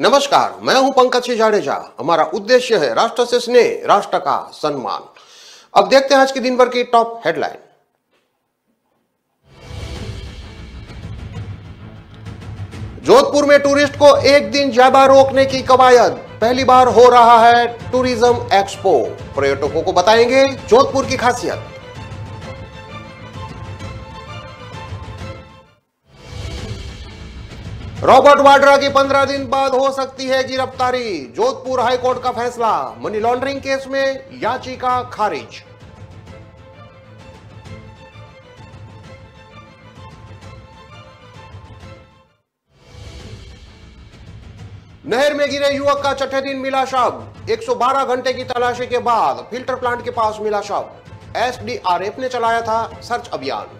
नमस्कार, मैं हूं पंकज सिंह जाडेजा। हमारा उद्देश्य है राष्ट्र से स्नेह, राष्ट्र का सम्मान। अब देखते हैं आज के दिन भर की टॉप हेडलाइन। जोधपुर में टूरिस्ट को एक दिन ज्यादा रोकने की कवायद। पहली बार हो रहा है टूरिज्म एक्सपो। पर्यटकों को बताएंगे जोधपुर की खासियत। रॉबर्ट वाड्रा की 15 दिन बाद हो सकती है गिरफ्तारी। जोधपुर हाईकोर्ट का फैसला। मनी लॉन्ड्रिंग केस में याचिका खारिज। नहर में गिरे युवक का छठे दिन मिला शव। 112 घंटे की तलाशी के बाद फिल्टर प्लांट के पास मिला शव। एसडीआरएफ ने चलाया था सर्च अभियान।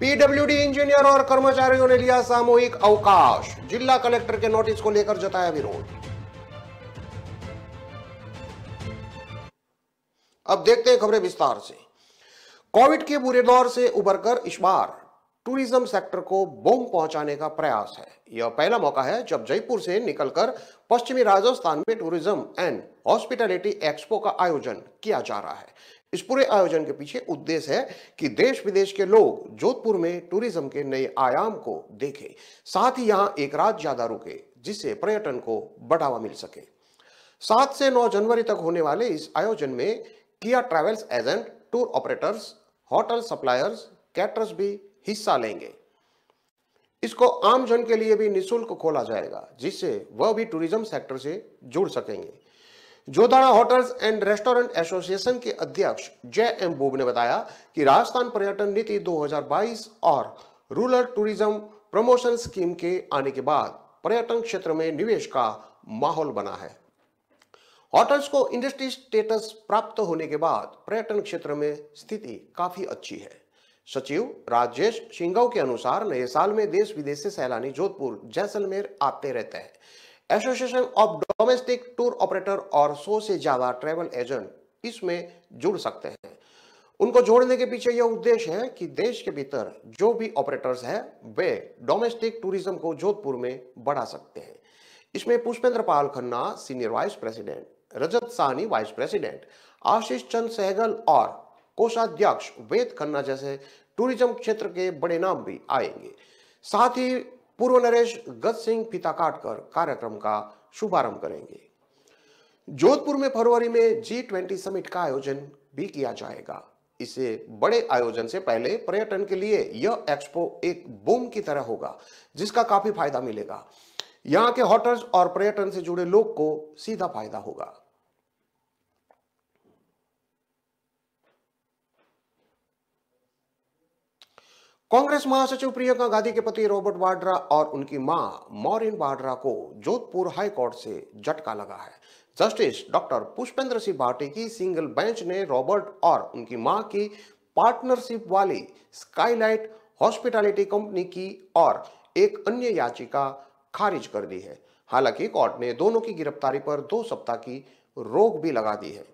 पीडब्ल्यूडी इंजीनियर और कर्मचारियों ने लिया सामूहिक अवकाश। जिला कलेक्टर के नोटिस को लेकर जताया विरोध। अब देखते हैं खबरें विस्तार से। कोविड के बुरे दौर से उबरकर इस बार टूरिज्म सेक्टर को बूम पहुंचाने का प्रयास है। यह पहला मौका है जब जयपुर से निकलकर पश्चिमी राजस्थान में टूरिज्म एंड हॉस्पिटैलिटी एक्सपो का आयोजन किया जा रहा है। इस पूरे आयोजन के पीछे उद्देश्य है कि देश विदेश के लोग जोधपुर में टूरिज्म के नए आयाम को देखें, साथ ही यहां एक रात ज्यादा रुके, जिससे पर्यटन को बढ़ावा मिल सके। 7 से 9 जनवरी तक होने वाले इस आयोजन में किया travels agent, tour operators, hotel suppliers, caterers भी हिस्सा लेंगे। इसको आम जन के लिए भी निःशुल्क खोला जाएगा, जिससे वह भी टूरिज्म सेक्टर से जुड़ सकेंगे। जोधाड़ा होटल्स एंड रेस्टोरेंट एसोसिएशन के अध्यक्ष जय एम बोब ने बताया कि राजस्थान पर्यटन नीति 2022 और रूरल टूरिज्म प्रमोशन स्कीम के आने के बाद पर्यटन क्षेत्र में निवेश का माहौल बना है। होटल्स को इंडस्ट्री स्टेटस प्राप्त होने के बाद पर्यटन क्षेत्र में स्थिति काफी अच्छी है। सचिव राजेश सिंघव के अनुसार नए साल में देश विदेश से सैलानी जोधपुर जैसलमेर आते रहते हैं। Association of domestic tour operator और 100 से ज्यादा ट्रैवल एजेंट इसमें जुड़ सकते हैं। उनको जोड़ने के पीछे यह उद्देश्य है कि देश के भीतर जो भी ऑपरेटर्स हैं वे डोमेस्टिक टूरिज्म को जोधपुर में बढ़ा सकते हैं। इसमें पुष्पेंद्र पाल खन्ना सीनियर वाइस प्रेसिडेंट, रजत साहनी वाइस प्रेसिडेंट, आशीष चंद सहगल और कोषाध्यक्ष वेद खन्ना जैसे टूरिज्म क्षेत्र के बड़े नाम भी आएंगे। साथ ही पूर्व नरेश गज सिंह फीता काटकर कार्यक्रम का शुभारंभ करेंगे। जोधपुर में फरवरी में G20 समिट का आयोजन भी किया जाएगा। इसे बड़े आयोजन से पहले पर्यटन के लिए यह एक्सपो एक बूम की तरह होगा, जिसका काफी फायदा मिलेगा। यहां के होटल्स और पर्यटन से जुड़े लोग को सीधा फायदा होगा। कांग्रेस महासचिव प्रियंका गांधी के पति रॉबर्ट वाड्रा और उनकी मां मॉरिन वाड्रा को जोधपुर हाई कोर्ट से झटका लगा है। जस्टिस डॉक्टर पुष्पेंद्र सिंह भाटी की सिंगल बेंच ने रॉबर्ट और उनकी मां की पार्टनरशिप वाली स्काईलाइट हॉस्पिटैलिटी कंपनी की और एक अन्य याचिका खारिज कर दी है। हालांकि कोर्ट ने दोनों की गिरफ्तारी पर 2 सप्ताह की रोक भी लगा दी है।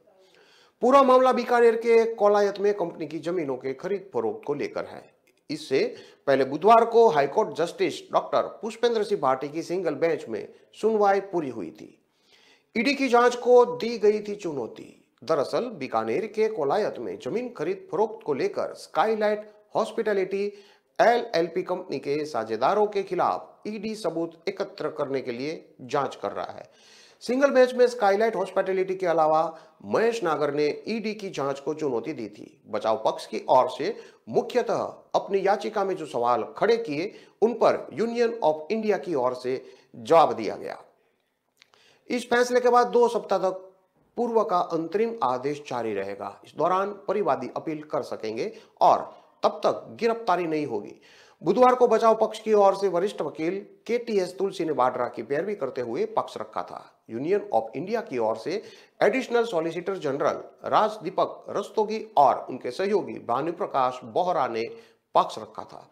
पूरा मामला बीकानेर के कोलायत में कंपनी की जमीनों के खरीद फरोख्त को लेकर है। इससे पहले बुधवार को high court justice doctor Pushpendra Singh Bhati की सिंगल बेंच में सुनवाई पूरी हुई थी। ईडी की जांच को दी गई थी चुनौती। दरअसल बीकानेर के कोलायत में जमीन खरीद फरोख्त को लेकर स्काईलाइट हॉस्पिटैलिटी एलएलपी कंपनी के साझेदारों के खिलाफ ईडी सबूत एकत्र करने के लिए जांच कर रहा है। सिंगल बेंच में स्काईलाइट हॉस्पिटैलिटी के अलावा महेश नागर ने ईडी की जांच को चुनौती दी थी। बचाव पक्ष की ओर से मुख्यतः अपनी याचिका में जो सवाल खड़े किए उन पर यूनियन ऑफ इंडिया की ओर से जवाब दिया गया। इस फैसले के बाद 2 सप्ताह तक पूर्व का अंतरिम आदेश जारी रहेगा। इस दौरान परिवादी अपील कर सकेंगे और तब तक गिरफ्तारी नहीं होगी। बुधवार को बचाव पक्ष की ओर से वरिष्ठ वकील केटीएस तुलसी ने वाड्रा की पैरवी करते हुए पक्ष रखा था। यूनियन ऑफ इंडिया की ओर से एडिशनल सॉलिसिटर जनरल राज दीपक रस्तोगी और उनके सहयोगी भानु प्रकाश बोहरा ने पक्ष रखा था।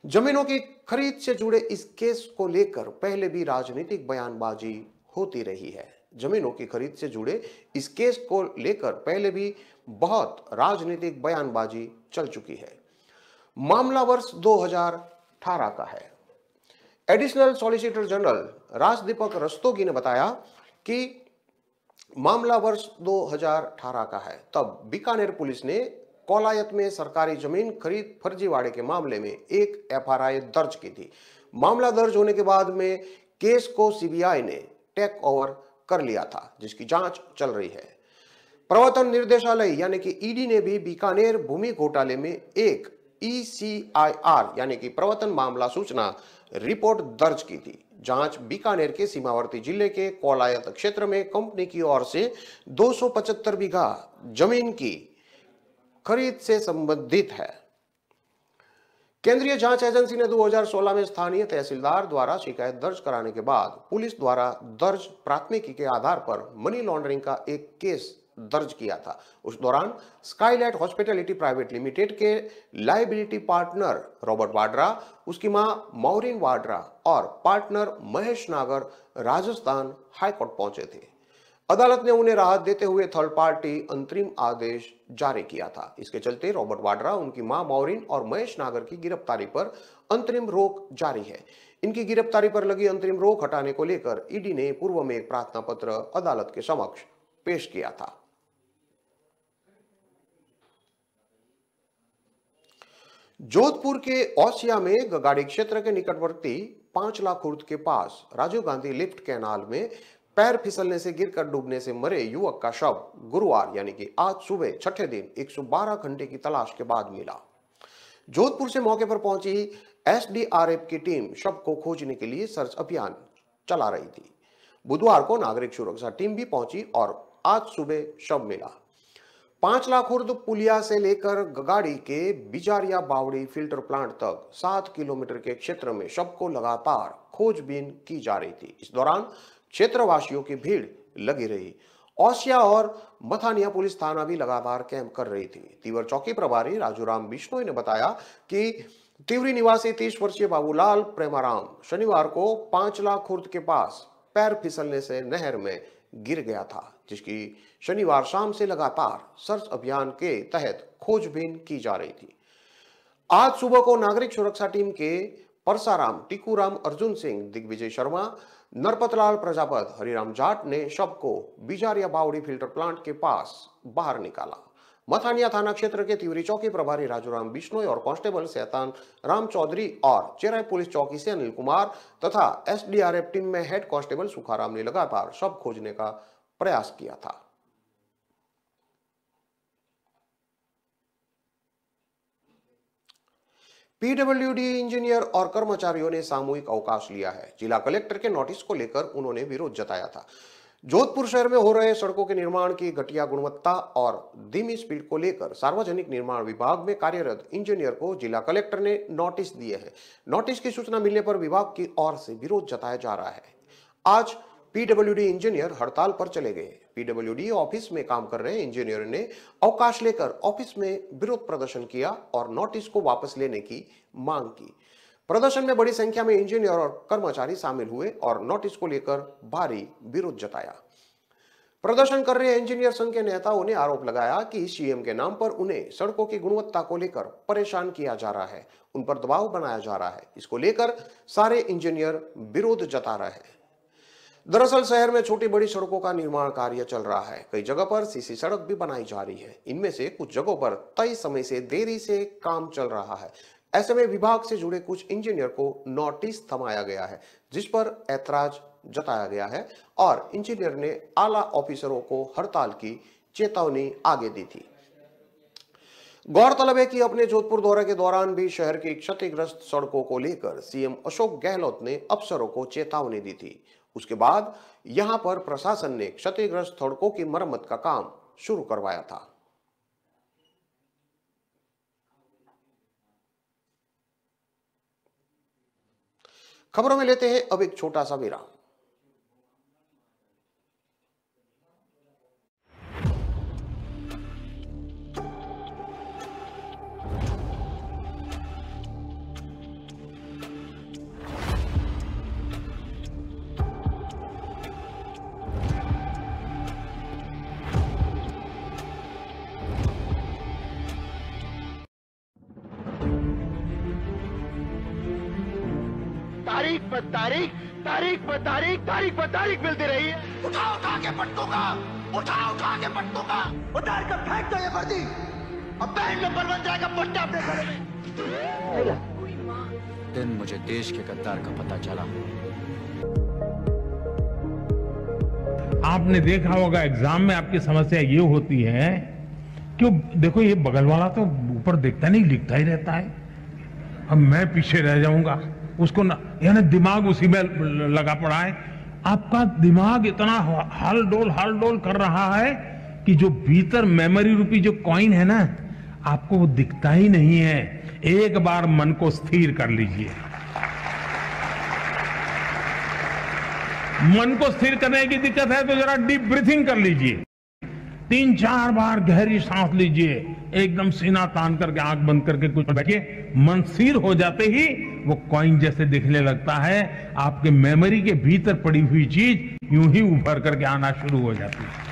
जमीनों की खरीद से जुड़े इस केस को लेकर पहले भी राजनीतिक बयानबाजी होती रही है। जमीनों की खरीद से जुड़े इस केस को लेकर पहले भी बहुत राजनीतिक बयानबाजी चल चुकी है। मामला वर्ष 2018 का है। Additional solicitor general Rajdeepak Rastogi ने बताया कि मामला वर्ष 2018 का है। तब बीकानेर पुलिस ने कौलायत में सरकारी जमीन खरीद फर्जीवाड़े के मामले में एक एफआईआर दर्ज की थी। मामला दर्ज होने के बाद में केस को सीबीआई ने टेक ओवर कर लिया था, जिसकी जांच चल रही है। प्रवर्तन निर्देशालय यानी कि ईडी ने भी बीकानेर भूमि घोटाले में एक ECIR यानी कि प्रवर्तन मामला सूचना रिपोर्ट दर्ज की थी। जांच बीकानेर के सीमावर्ती जिले के कौलायत क्षेत्र में कंपनी की ओर से 275 बीघा जमीन की खरीद से संबंधित है। केंद्रीय जांच एजेंसी ने 2016 में स्थानीय तहसीलदार द्वारा शिकायत दर्ज कराने के बाद पुलिस द्वारा दर्ज प्राथमिकी के आधार पर मनी लॉन्ड्रिंग का एक केस दर्ज किया था। उस दौरान स्काईलाइट हॉस्पिटैलिटी प्राइवेट लिमिटेड के लायबिलिटी पार्टनर रॉबर्ट वाड्रा, उसकी मां मौरीन वाड्रा और पार्टनर महेश नागर राजस्थान हाईकोर्ट पहुंचे थे। अदालत ने उन्हें राहत देते हुए थर्ड पार्टी अंतरिम आदेश जारी किया था। इसके चलते रॉबर्ट वाड्रा, उनकी मां मौरीन और महेश नागर की गिरफ्तारी पर अंतरिम रोक जारी है। इनकी गिरफ्तारी पर लगी अंतरिम रोक हटाने को लेकर ईडी ने पूर्व में एक प्रार्थना पत्र अदालत के समक्ष पेश किया था। जोधपुर के ओसिया में गगाड़ी क्षेत्र के निकटवर्ती 5 लाख खुर्द के पास राजीव गांधी लिफ्ट कैनाल में पैर फिसलने से गिरकर डूबने से मरे युवक का शव गुरुवार यानी कि आज सुबह छठे दिन 112 घंटे की तलाश के बाद मिला। जोधपुर से मौके पर पहुंची एसडीआरएफ की टीम शव को खोजने के लिए सर्च अभियान चला रही थी। बुधवार को नागरिक सुरक्षा टीम भी पहुंची और आज सुबह शव मिला। 5 लाख खुर्द पुलिया से लेकर गगाड़ी के बिजारिया बावड़ी फिल्टर प्लांट तक 7 किलोमीटर के क्षेत्र में शव को लगातार खोजबीन की जा रही थी। इस दौरान क्षेत्रवासियों की भीड़ लगी रही। ओसिया और मथानिया पुलिस थाना भी लगातार कैंप कर रही थी। तीवर चौकी प्रभारी राजूराम बिश्नोई ने बताया कि तिवरी निवासी 30 वर्षीय बाबूलाल प्रेमाराम शनिवार को 5 लाख खुर्द के पास पैर फिसलने से नहर में गिर गया था, जिसकी शनिवार शाम से लगातार सर्च अभियान के तहत खोजबीन की जा रही थी। आज सुबह को नागरिक सुरक्षा टीम के परसाराम, टिकूराम, अर्जुन सिंह, दिग्विजय शर्मा, नरपतलाल प्रजापत, हरिराम जाट ने शव को बिजारिया बावड़ी फिल्टर प्लांट के पास बाहर निकाला। मथानिया थाना क्षेत्र के तिवरी चौकी प्रभारी राजूराम बिश्नोई और कांस्टेबल शैतान राम चौधरी और चेराई पुलिस चौकी से अनिल कुमार तथा एसडीआरएफ टीम में हेड कांस्टेबल सुखाराम ने लगातार शव खोजने का प्रयास किया था। पीडब्ल्यूडी इंजीनियर और कर्मचारियों ने सामूहिक अवकाश लिया है। जिला कलेक्टर के नोटिस को लेकर उन्होंने विरोध जताया था। जोधपुर शहर में हो रहे सड़कों के निर्माण की घटिया गुणवत्ता और धीमी स्पीड को लेकर सार्वजनिक निर्माण विभाग में कार्यरत इंजीनियर को जिला कलेक्टर ने नोटिस दिए हैं। नोटिस की सूचना मिलने पर विभाग की ओर से विरोध जताया जा रहा है। आज पीडब्ल्यूडी इंजीनियर हड़ताल पर चले गए। पीडब्ल्यूडी ऑफिस में काम कर रहे इंजीनियर ने अवकाश लेकर ऑफिस में विरोध प्रदर्शन किया और नोटिस को वापस लेने की मांग की। प्रदर्शन में बड़ी संख्या में इंजीनियर और कर्मचारी शामिल हुए और नोटिस को लेकर भारी विरोध जताया। प्रदर्शन कर रहे इंजीनियर संघ के नेताओं ने आरोप लगाया कि सीएम के नाम पर उन्हें सड़कों की गुणवत्ता को लेकर परेशान किया जा रहा है, उन पर दबाव बनाया जा रहा है। इसको लेकर सारे इंजीनियर विरोध जता रहे हैं। दरअसल शहर में छोटी बड़ी सड़कों का निर्माण कार्य चल रहा है। कई जगह पर सीसी सड़क भी बनाई जा रही है। इनमें से कुछ जगहों पर तय समय से देरी से काम चल रहा है। ऐसे में विभाग से जुड़े कुछ इंजीनियर को नोटिस थमाया गया है, जिस पर ऐतराज जताया गया है और इंजीनियर ने आला ऑफिसरों को हड़ताल की चेतावनी आगे दी थी। गौरतलब है कि अपने जोधपुर दौरे के दौरान भी शहर की क्षतिग्रस्त सड़कों को लेकर सीएम अशोक गहलोत ने अफसरों को चेतावनी दी थी। उसके बाद यहां पर प्रशासन ने क्षतिग्रस्त सड़कों की मरम्मत का काम शुरू करवाया था। खबरों में लेते हैं अब एक छोटा सा विराम। पर तारीख, तारीख पर तारीख, तारीख पर तारीख मिलती रही है। उठा उठा के पटकूंगा, उठा के पटकूंगा। उतार कर फेंक दो ये वर्दी, अब बैंड नंबर बन जाएगा पट्टा अपने घर में। दिन मुझे देश के गद्दार का पता चला। आपने देखा होगा एग्जाम में आपकी समस्या ये होती है कि देखो ये बगल वाला तो ऊपर देखता नहीं, लिखता ही रहता है, अब मैं पीछे रह जाऊंगा, उसको यानी दिमाग उसी में लगा पड़ा है। आपका दिमाग इतना हाल डोल कर रहा है कि जो भीतर मेमोरी रूपी जो कॉइन है ना, आपको वो दिखता ही नहीं है। एक बार मन को स्थिर कर लीजिए। मन को स्थिर करने की दिक्कत है तो जरा डीप ब्रीथिंग कर लीजिए, 3-4 बार गहरी सांस लीजिए, एकदम सीना तान करके आंख बंद करके कुछ बैठिए। मन स्थिर हो जाते ही वो कॉइन जैसे दिखने लगता है, आपके मेमोरी के भीतर पड़ी हुई चीज यूं ही उभर करके आना शुरू हो जाती है।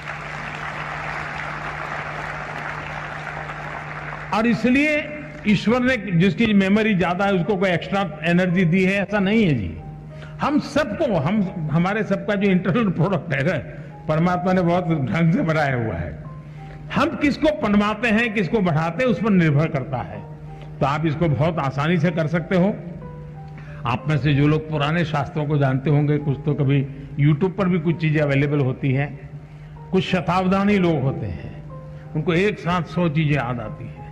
और इसलिए ईश्वर ने जिसकी मेमोरी ज्यादा है उसको कोई एक्स्ट्रा एनर्जी दी है, ऐसा नहीं है जी। हम सबको, हमारे सबका जो इंटरनल प्रोडक्ट है परमात्मा ने बहुत ढंग से बनाया हुआ है। हम किसको पनवाते हैं, किसको बढ़ाते हैं, उस पर निर्भर करता है। तो आप इसको बहुत आसानी से कर सकते हो। आप में से जो लोग पुराने शास्त्रों को जानते होंगे, कुछ तो कभी यूट्यूब पर भी कुछ चीजें अवेलेबल होती हैं। कुछ शताब्दानी लोग होते हैं, उनको एक साथ 100 चीजें याद आती है।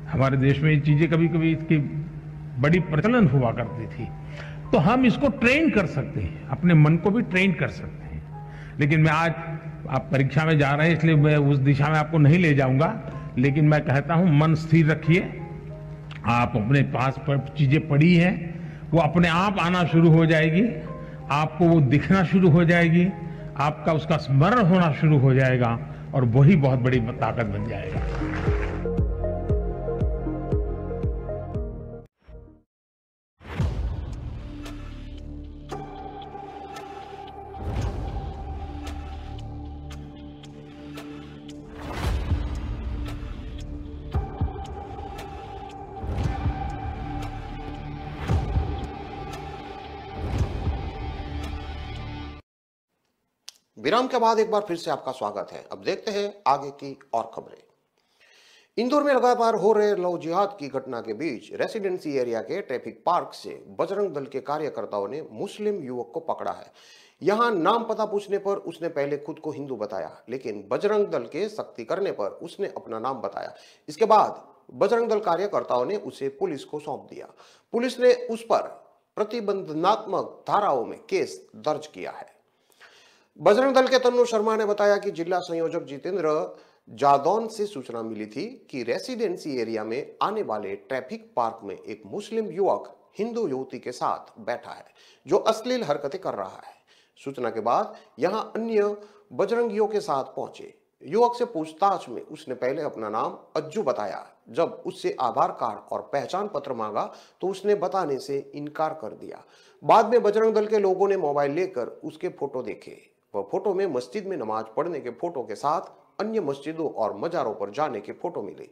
हमारे देश में ये चीजें कभी कभी इसकी बड़ी प्रचलन हुआ करती थी। तो हम इसको ट्रेन कर सकते हैं, अपने मन को भी ट्रेन कर सकते हैं। लेकिन मैं आज, आप परीक्षा में जा रहे हैं इसलिए मैं उस दिशा में आपको नहीं ले जाऊंगा, लेकिन मैं कहता हूं मन स्थिर रखिए। आप अपने पास चीजें पड़ी हैं, वो अपने आप आना शुरू हो जाएगी, आपको वो दिखना शुरू हो जाएगी, आपका उसका स्मरण होना शुरू हो जाएगा और वही बहुत बड़ी ताकत बन जाएगा। विराम के बाद एक बार फिर से आपका स्वागत है। अब देखते हैं आगे की और खबरें। इंदौर में लगातार हो रहे लव जिहाद की घटना के बीच रेसिडेंसी एरिया के ट्रैफिक पार्क से बजरंग दल के कार्यकर्ताओं ने मुस्लिम युवक को पकड़ा है। यहां नाम पता पूछने पर उसने पहले खुद को हिंदू बताया, लेकिन बजरंग दल के सख्ती करने पर उसने अपना नाम बताया। इसके बाद बजरंग दल कार्यकर्ताओं ने उसे पुलिस को सौंप दिया। पुलिस ने उस पर प्रतिबंधात्मक धाराओं में केस दर्ज किया है। बजरंग दल के तन्नू शर्मा ने बताया कि जिला संयोजक जितेंद्र जादौन से सूचना मिली थी कि रेसिडेंसी एरिया में आने वाले ट्रैफिक पार्क में एक मुस्लिम युवक हिंदू युवती के साथ बैठा है जो अश्लील हरकतें कर रहा है। सूचना के बाद यहां अन्य बजरंगियों के साथ पहुंचे। युवक से पूछताछ में उसने पहले अपना नाम अज्जू बताया। जब उससे आधार कार्ड और पहचान पत्र मांगा तो उसने बताने से इनकार कर दिया। बाद में बजरंग दल के लोगों ने मोबाइल लेकर उसके फोटो देखे। वह फोटो में मस्जिद में नमाज पढ़ने के फोटो के साथ अन्य मस्जिदों और मजारों पर जाने के फोटो मिले।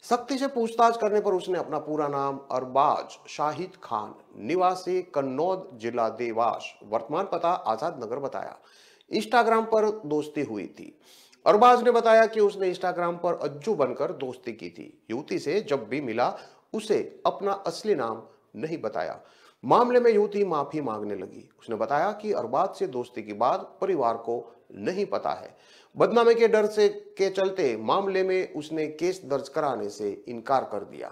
सख्ती से पूछताछ करने पर उसने अपना पूरा नाम अरबाज शाहिद खान, निवासी कन्नौज, जिला देवास, वर्तमान पता आजाद नगर बताया। इंस्टाग्राम पर दोस्ती हुई थी। अरबाज ने बताया कि उसने इंस्टाग्राम पर अज्जू बनकर दोस्ती की थी। युवती से जब भी मिला उसे अपना असली नाम नहीं बताया। मामले में युवती माफी मांगने लगी। उसने बताया कि अरबाज से दोस्ती के बाद परिवार को नहीं पता है। बदनामी के डर से के चलते मामले में उसने केस दर्ज कराने से इनकार कर दिया।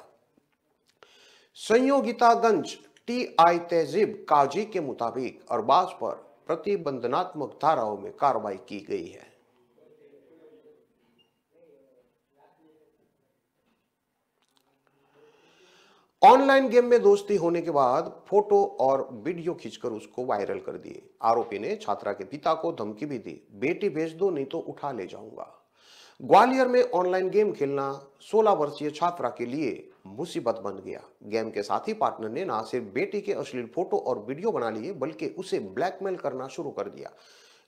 संयोगितागंज टीआई तहजीब काजी के मुताबिक अरबाज पर प्रतिबंधनात्मक धाराओं में कार्रवाई की गई है। ऑनलाइन गेम में दोस्ती होने के बाद फोटो और वीडियो खींचकर उसको वायरल कर दिए। आरोपी ने छात्रा के पिता को धमकी भी दी, बेटी भेज दो नहीं तो उठा ले जाऊंगा। ग्वालियर में ऑनलाइन गेम खेलना 16 वर्षीय छात्रा के लिए मुसीबत बन गया। गेम के साथी पार्टनर ने न सिर्फ बेटी के अश्लील फोटो और वीडियो बना लिए बल्कि उसे ब्लैकमेल करना शुरू कर दिया।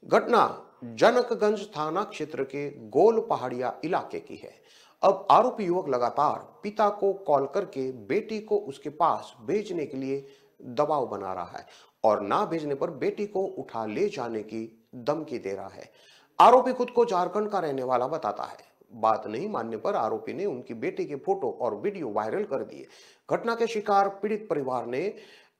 घटना जनकगंज थाना क्षेत्र के गोल पहाड़िया इलाके की है। अब आरोपी युवक लगातार पिता को कॉल करके बेटी को उसके पास भेजने के लिए दबाव बना रहा है और ना भेजने पर बेटी को उठा ले जाने की धमकी दे रहा है। आरोपी खुद को झारखंड का रहने वाला बताता है। बात नहीं मानने पर आरोपी ने उनकी बेटी के फोटो और वीडियो वायरल कर दिए। घटना के शिकार पीड़ित परिवार ने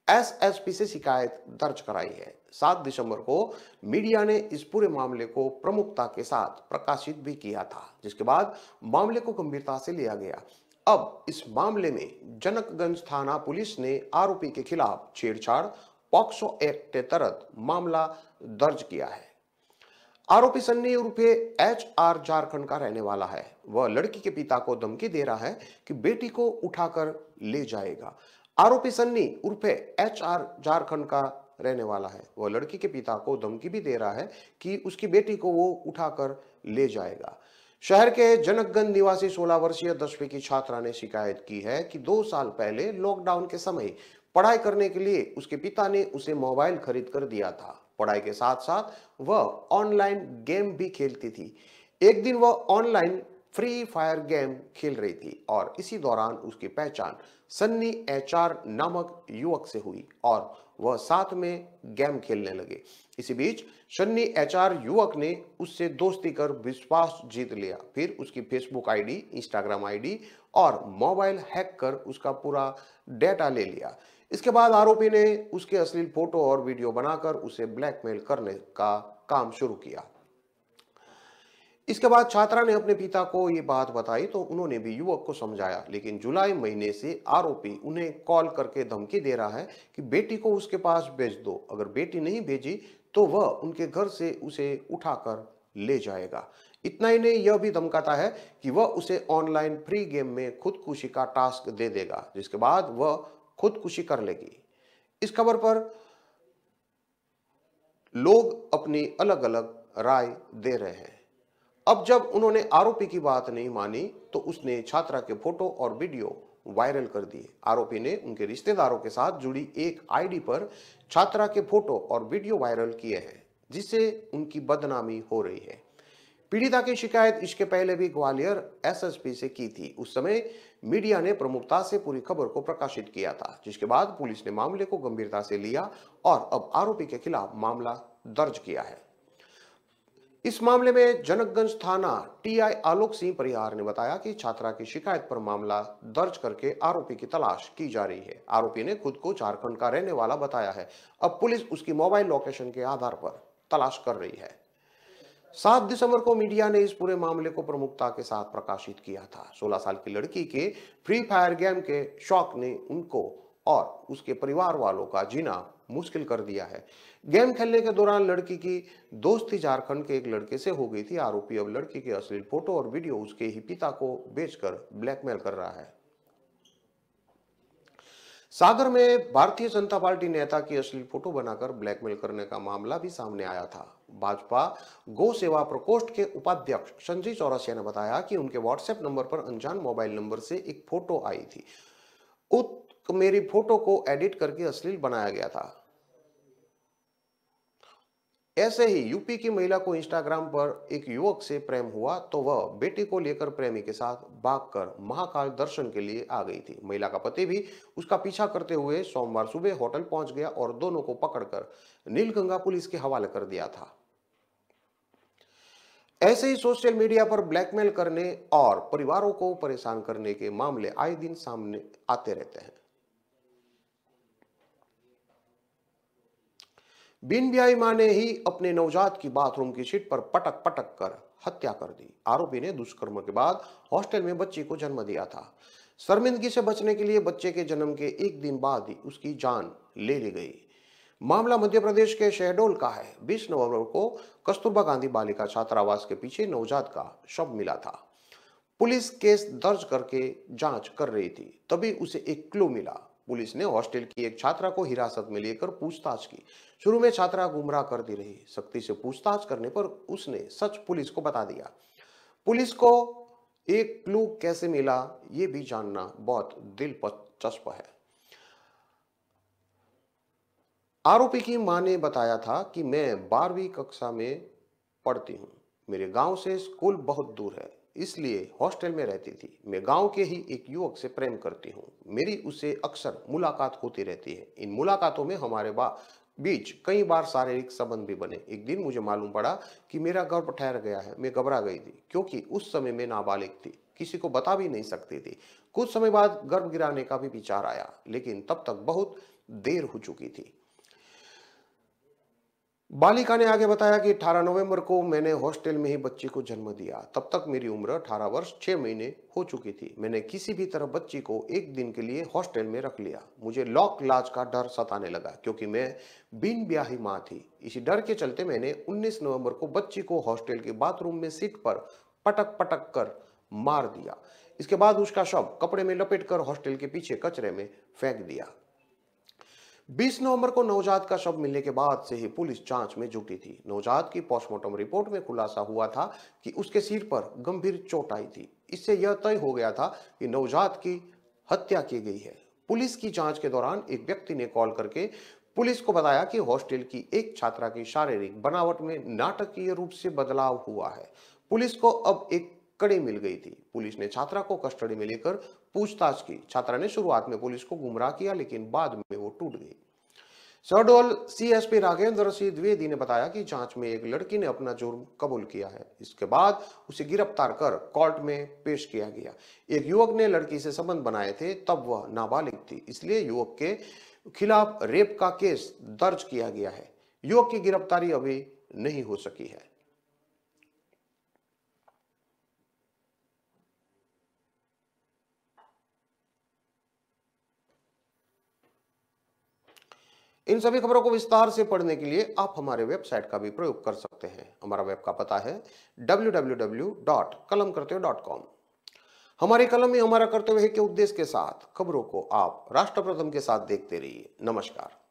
एसएसपी से शिकायत दर्ज कराई है। 7 दिसंबर को मीडिया ने इस पूरे मामले को प्रमुखता के साथ प्रकाशित भी किया था, जिसके बाद मामले को गंभीरता से लिया गया। अब इस मामले में जनकगंज थाना पुलिस ने आरोपी के खिलाफ छेड़छाड़ पॉक्सो एक्ट के तहत मामला दर्ज किया है। आरोपी सन्नी उर्फे HR झारखंड का रहने वाला है। वह लड़की के पिता को धमकी दे रहा है कि बेटी को उठाकर ले जाएगा। आरोपी सन्नी उर्फे HR झारखंड का रहने वाला है। वह लड़की के पिता को धमकी भी दे रहा है कि उसकी बेटी को वो उठाकर ले जाएगा। शहर के जनकगंज निवासी 16 वर्षीय 10वीं की छात्रा ने शिकायत की है कि 2 साल पहले लॉकडाउन के समय पढ़ाई करने के लिए उसके पिता ने उसे मोबाइल खरीद कर दिया था। पढ़ाई के साथ साथ वह ऑनलाइन गेम भी खेलती थी। एक दिन वह ऑनलाइन फ्री फायर गेम खेल रही थी और इसी दौरान उसकी पहचान सन्नी HR नामक युवक से हुई और वह साथ में गेम खेलने लगे। इसी बीच सन्नी HR युवक ने उससे दोस्ती कर विश्वास जीत लिया। फिर उसकी फेसबुक ID, इंस्टाग्राम ID और मोबाइल हैक कर उसका पूरा डेटा ले लिया। इसके बाद आरोपी ने उसके अश्लील फोटो और वीडियो बनाकर उसे ब्लैकमेल करने का काम शुरू किया। इसके बाद छात्रा ने अपने पिता को ये बात बताई तो उन्होंने भी युवक को समझाया, लेकिन जुलाई महीने से आरोपी उन्हें कॉल करके धमकी दे रहा है कि बेटी को उसके पास भेज दो। अगर बेटी नहीं भेजी तो वह उनके घर से उसे उठाकर ले जाएगा। इतना ही नहीं, यह भी धमकाता है कि वह उसे ऑनलाइन फ्री गेम में खुदकुशी का टास्क दे देगा, जिसके बाद वह खुदकुशी कर लेगी। इस खबर पर लोग अपनी अलग अलग राय दे रहे हैं। अब जब उन्होंने आरोपी की बात नहीं मानी तो उसने छात्रा के फोटो और वीडियो वायरल कर दिए। आरोपी ने उनके रिश्तेदारों के साथ जुड़ी एक ID पर छात्रा के फोटो और वीडियो वायरल किए हैं, जिससे उनकी बदनामी हो रही है। पीड़िता की शिकायत इसके पहले भी ग्वालियर SSP से की थी। उस समय मीडिया ने प्रमुखता से पूरी खबर को प्रकाशित किया था, जिसके बाद पुलिस ने मामले को गंभीरता से लिया और अब आरोपी के खिलाफ मामला दर्ज किया है। इस मामले में जनकगंज थाना TI आलोक सिंह परिहार ने बताया कि छात्रा की शिकायत पर मामला दर्ज करके आरोपी की तलाश की जा रही है। आरोपी ने खुद को झारखंड का रहने वाला बताया है। अब पुलिस उसकी मोबाइल लोकेशन के आधार पर तलाश कर रही है। 7 दिसंबर को मीडिया ने इस पूरे मामले को प्रमुखता के साथ प्रकाशित किया था। 16 साल की लड़की के फ्री फायर गेम के शौक ने उनको और उसके परिवार वालों का जीना मुश्किल कर दिया है। गेम खेलने के दौरान लड़की की दोस्ती झारखंड के एक लड़के से हो गई थी। आरोपी अब लड़की के अश्लील फोटो और वीडियो उसके ही पिता को बेचकर ब्लैकमेल कर रहा है। सागर में भारतीय जनता पार्टी नेता की अश्लील फोटो बनाकर ब्लैकमेल करने का मामला भी सामने आया था। भाजपा गौ सेवा प्रकोष्ठ के उपाध्यक्ष संजय चौरसिया ने बताया कि उनके व्हाट्सएप नंबर पर अनजान मोबाइल नंबर से एक फोटो आई थी। मेरी फोटो को एडिट करके अश्लील बनाया गया था। ऐसे ही यूपी की महिला को इंस्टाग्राम पर एक युवक से प्रेम हुआ तो वह बेटी को लेकर प्रेमी के साथ भागकर महाकाल दर्शन के लिए आ गई थी। महिला का पति भी उसका पीछा करते हुए सोमवार सुबह होटल पहुंच गया और दोनों को पकड़कर नीलगंगा पुलिस के हवाले कर दिया था। ऐसे ही सोशल मीडिया पर ब्लैकमेल करने और परिवारों को परेशान करने के मामले आए दिन सामने आते रहते हैं। बिन ब्याही मां ने ही अपने नवजात की बाथरूम की सीट पर पटक पटक कर हत्या कर दी। आरोपी ने दुष्कर्म के बाद हॉस्टल में बच्ची को जन्म दिया था। शर्मिंदगी से बचने के लिए बच्चे के जन्म के एक दिन बाद ही उसकी जान ले ली गई। मामला मध्य प्रदेश के शहडोल का है। 20 नवंबर को कस्तूरबा गांधी बालिका छात्रावास के पीछे नवजात का शव मिला था। पुलिस केस दर्ज करके जांच कर रही थी, तभी उसे एक क्लू मिला। पुलिस ने हॉस्टल की एक छात्रा को हिरासत में लेकर पूछताछ की। शुरू में छात्रा गुमराह करती रही। सख्ती से पूछताछ करने पर उसने सच पुलिस को बता दिया। पुलिस को एक क्लू कैसे मिला, ये भी जानना बहुत दिलचस्प है। आरोपी की मां ने बताया था कि मैं 12वीं कक्षा में पढ़ती हूँ। मेरे गांव से स्कूल बहुत दूर है, इसलिए हॉस्टल में रहती थी। मैं गांव के ही एक युवक से प्रेम करती हूँ। मेरी उससे अक्सर मुलाकात होती रहती है। इन मुलाकातों में हमारे बीच कई बार शारीरिक संबंध भी बने। एक दिन मुझे मालूम पड़ा कि मेरा गर्भ ठहर गया है। मैं घबरा गई थी क्योंकि उस समय मैं नाबालिग थी, किसी को बता भी नहीं सकती थी। कुछ समय बाद गर्भ गिराने का भी विचार आया, लेकिन तब तक बहुत देर हो चुकी थी। बालिका ने आगे बताया कि 18 नवंबर को मैंने हॉस्टल में ही बच्ची को जन्म दिया। तब तक मेरी उम्र 18 वर्ष 6 महीने हो चुकी थी। मैंने किसी भी तरह बच्ची को एक दिन के लिए हॉस्टल में रख लिया। मुझे लॉक लाज का डर सताने लगा क्योंकि मैं बिन ब्याही मां थी। इसी डर के चलते मैंने 19 नवंबर को बच्ची को हॉस्टल के बाथरूम में सीट पर पटक पटक कर मार दिया। इसके बाद उसका शव कपड़े में लपेटकर हॉस्टल के पीछे कचरे में फेंक दिया। 20 नवंबर को नवजात का शव मिलने के बाद से ही पुलिस जांच में जुटी थी। नवजात की पोस्टमार्टम रिपोर्ट में खुलासा हुआ था कि उसके सिर पर गंभीर चोट आई थी। इससे यह तय हो गया था कि नवजात की हत्या की गई है। पुलिस की जांच के दौरान एक व्यक्ति ने कॉल करके पुलिस को बताया कि हॉस्टल की एक छात्रा की शारीरिक बनावट में नाटकीय रूप से बदलाव हुआ है। पुलिस को अब एक कड़ी मिल गई थी। पुलिस ने छात्रा को कस्टडी में लेकर पूछताछ की। छात्रा ने शुरुआत में पुलिस को गुमराह किया, लेकिन बाद में वो टूट गई। शहडोल सीएसपी राघेंद्र सिंह द्विवेदी ने बताया कि जांच में एक लड़की ने अपना जुर्म कबूल किया है। इसके बाद उसे गिरफ्तार कर कोर्ट में पेश किया गया। एक युवक ने लड़की से संबंध बनाए थे, तब वह नाबालिग थी, इसलिए युवक के खिलाफ रेप का केस दर्ज किया गया है। युवक की गिरफ्तारी अभी नहीं हो सकी है। इन सभी खबरों को विस्तार से पढ़ने के लिए आप हमारे वेबसाइट का भी प्रयोग कर सकते हैं। हमारा वेब का पता है www.kalamkartevya.com। हमारी कलम में हमारा कर्तव्य है के उद्देश्य के साथ खबरों को आप राष्ट्र प्रथम के साथ देखते रहिए। नमस्कार।